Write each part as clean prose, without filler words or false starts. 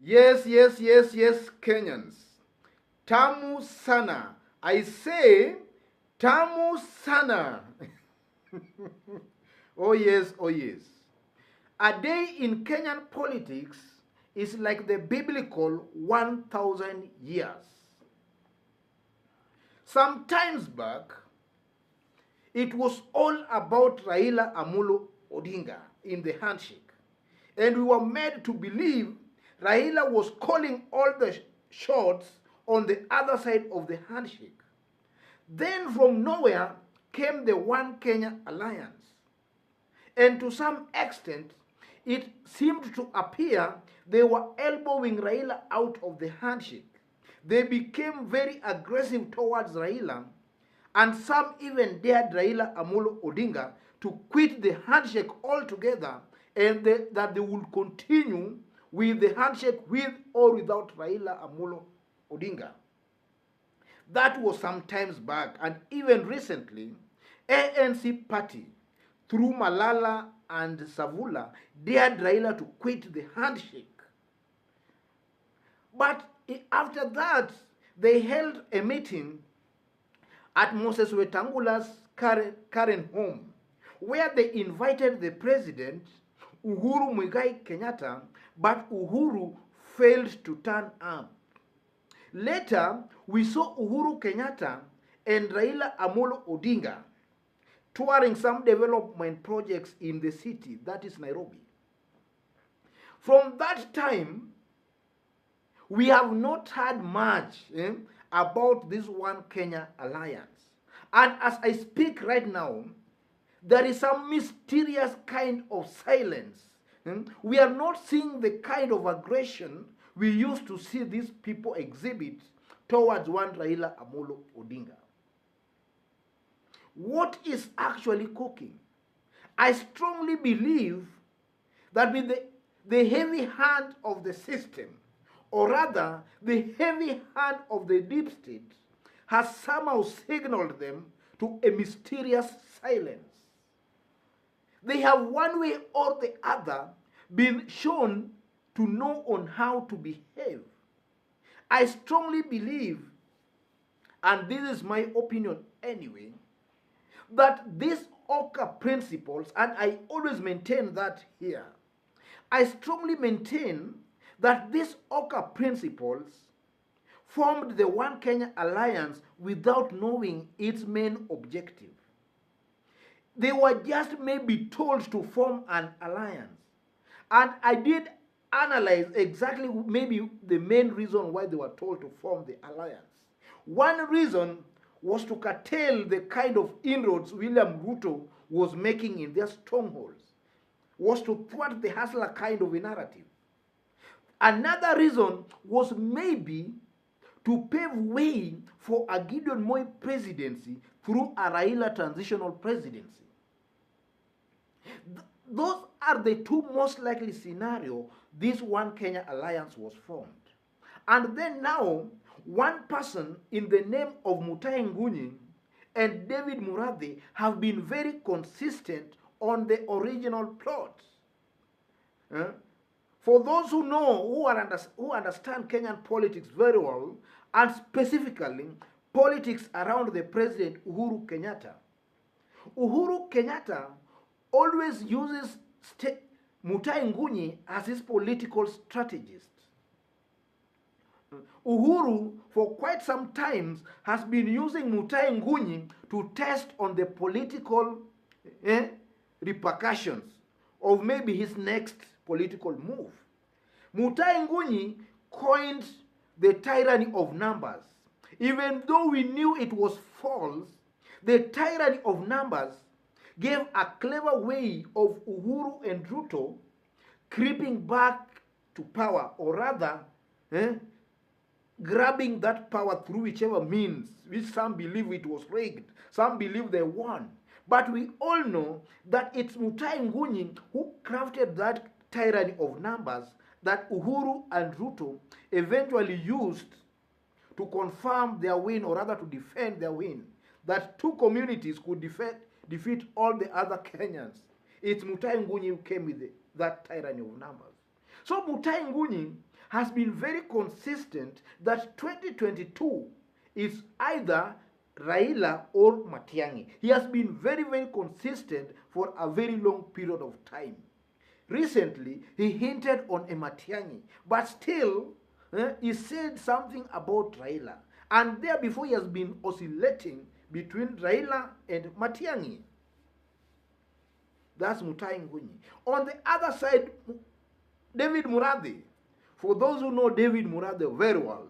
Yes, Kenyans. Tamu sana. I say, tamu sana. Oh yes. A day in Kenyan politics is like the biblical 1,000 years. Some times back, it was all about Raila Amolo Odinga in the handshake. And we were made to believe Raila was calling all the shots on the other side of the handshake. Then from nowhere came the One Kenya Alliance. And to some extent, it seemed to appear they were elbowing Raila out of the handshake. They became very aggressive towards Raila, and some even dared Raila Amolo Odinga to quit the handshake altogether, and that they would continue with the handshake with or without Raila Amolo Odinga. That was some times back, and even recently, ANC party, through Malala and Savula, dared Raila to quit the handshake. But after that, they held a meeting at Moses Wetangula's current home, where they invited the president, Uhuru Muigai Kenyatta, but Uhuru failed to turn up. Later, we saw Uhuru Kenyatta and Raila Amolo Odinga touring some development projects in the city, that is Nairobi. From that time, we have not heard much about this One Kenya Alliance. And as I speak right now, there is some mysterious kind of silence. We are not seeing the kind of aggression we used to see these people exhibit towards one Raila Amolo Odinga. What is actually cooking? I strongly believe that with the heavy hand of the system, or rather the heavy hand of the deep state, has somehow signaled them to a mysterious silence. They have one way or the other been shown to know on how to behave. I strongly believe, and this is my opinion anyway, that these OKA principles, and I always maintain that here, I strongly maintain that these OKA principles formed the One Kenya Alliance without knowing its main objective. They were just maybe told to form an alliance. And I did analyze exactly maybe the main reason why they were told to form the alliance. One reason was to curtail the kind of inroads William Ruto was making in their strongholds, was to thwart the hustler kind of a narrative. Another reason was maybe to pave way for a Gideon Moi presidency through a Raila transitional presidency. Those are the two most likely scenarios this One Kenya Alliance was formed. And then now, one person in the name of Mutai Ngunyi and David Muradhi have been very consistent on the original plot. For those who know, who understand Kenyan politics very well, and specifically politics around the president Uhuru Kenyatta, Uhuru Kenyatta always uses Mutai Ngunyi as his political strategist. Uhuru, for quite some time, has been using Mutai Ngunyi to test on the political repercussions of maybe his next political move. Mutai Ngunyi coined the tyranny of numbers. Even though we knew it was false, the tyranny of numbers gave a clever way of Uhuru and Ruto creeping back to power, or rather, grabbing that power through whichever means, which some believe it was rigged, some believe they won. But we all know that it's Mutai Ngunyi who crafted that tyranny of numbers that Uhuru and Ruto eventually used to confirm their win, or rather to defend their win, that two communities could defeat all the other Kenyans. It's Mutai Ngunyi who came with that tyranny of numbers. So Mutai Ngunyi has been very consistent that 2022 is either Raila or Matiang'i. He has been very, very consistent for a very long period of time. Recently, he hinted on a Matiang'i, but still, he said something about Raila. And there before he has been oscillating between Raila and Matiang'i. That's Mutahi Ngunyi. On the other side, David Muradhi. For those who know David Muradhi very well,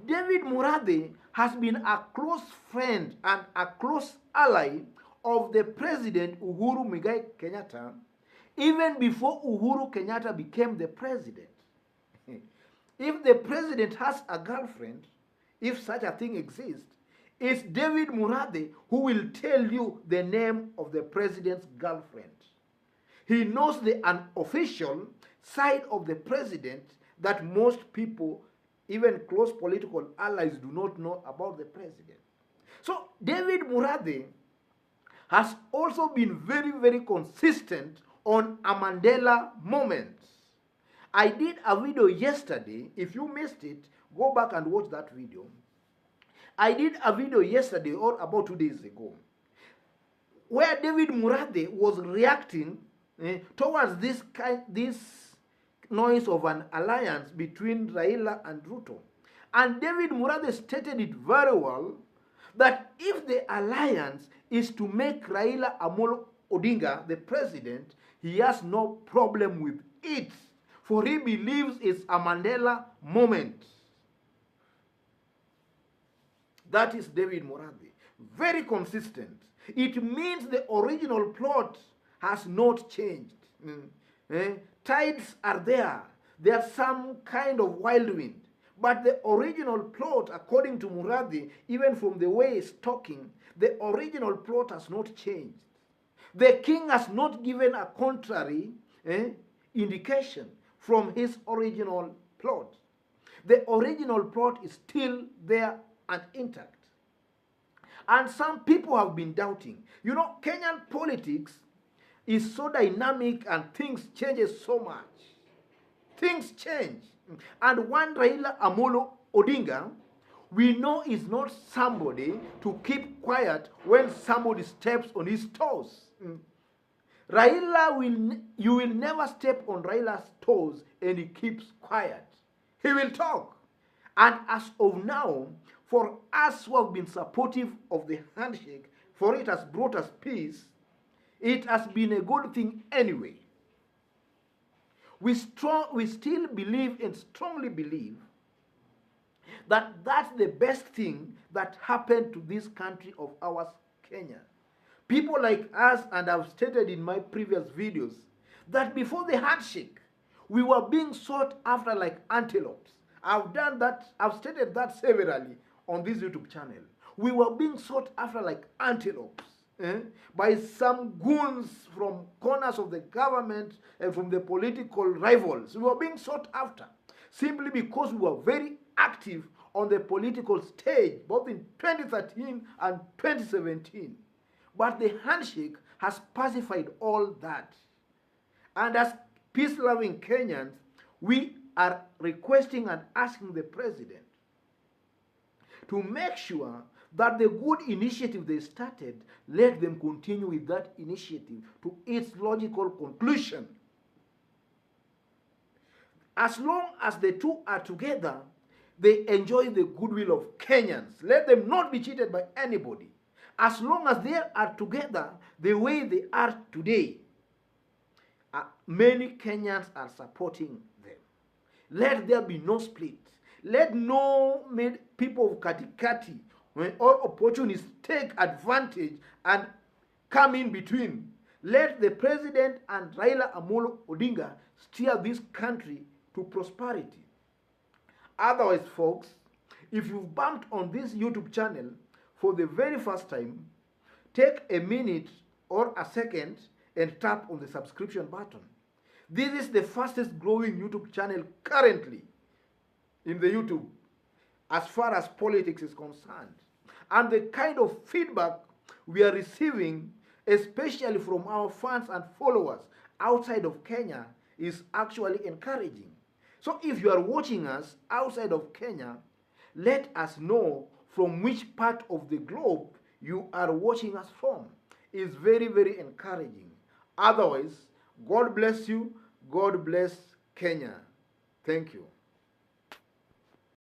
David Muradhi has been a close friend and a close ally of the President Uhuru Muigai Kenyatta even before Uhuru Kenyatta became the president. If the president has a girlfriend, if such a thing exists, it's David Muradhi who will tell you the name of the president's girlfriend. He knows the unofficial side of the president that most people, even close political allies, do not know about the president. So David Muradhi has also been very, very consistent on a Mandela moment. I did a video yesterday. If you missed it, go back and watch that video. I did a video yesterday or about 2 days ago where David Muradhi was reacting towards this noise of an alliance between Raila and Ruto. And David Muradhi stated it very well that if the alliance is to make Raila Amolo Odinga the president, he has no problem with it, for he believes it's a Mandela moment. That is David Muradhi. Very consistent. It means the original plot has not changed. Tides are there. There's some kind of wild wind. But the original plot, according to Muradhi, even from the way he's talking, the original plot has not changed. The king has not given a contrary indication from his original plot. The original plot is still there and intact. And some people have been doubting. You know, Kenyan politics is so dynamic and things changes so much. Things change. And one Raila Amolo Odinga, we know is not somebody to keep quiet when somebody steps on his toes. You will never step on Raila's toes and he keeps quiet. He will talk. And as of now, for us who have been supportive of the handshake, for it has brought us peace, it has been a good thing anyway. We still believe and strongly believe that that's the best thing that happened to this country of ours, Kenya. People like us, and I've stated in my previous videos, that before the handshake, we were being sought after like antelopes. I've done that, I've stated that severally on this YouTube channel. We were being sought after like antelopes by some goons from corners of the government and from the political rivals. We were being sought after simply because we were very active on the political stage, both in 2013 and 2017. But the handshake has pacified all that. And as peace-loving Kenyans, we are requesting and asking the president to make sure that the good initiative they started, let them continue with that initiative to its logical conclusion. As long as the two are together, they enjoy the goodwill of Kenyans. Let them not be cheated by anybody. As long as they are together the way they are today, many Kenyans are supporting them. Let there be no split. Let no people of Katikati or opportunists take advantage and come in between. Let the president and Raila Amolo Odinga steer this country to prosperity. Otherwise, folks, if you've bumped on this YouTube channel for the very first time, take a minute or a second and tap on the subscription button. This is the fastest growing YouTube channel currently in the YouTube as far as politics is concerned. And the kind of feedback we are receiving, especially from our fans and followers outside of Kenya, is actually encouraging. So if you are watching us outside of Kenya, let us know from which part of the globe you are watching us from. It's very, very encouraging. Otherwise, God bless you. God bless Kenya. Thank you.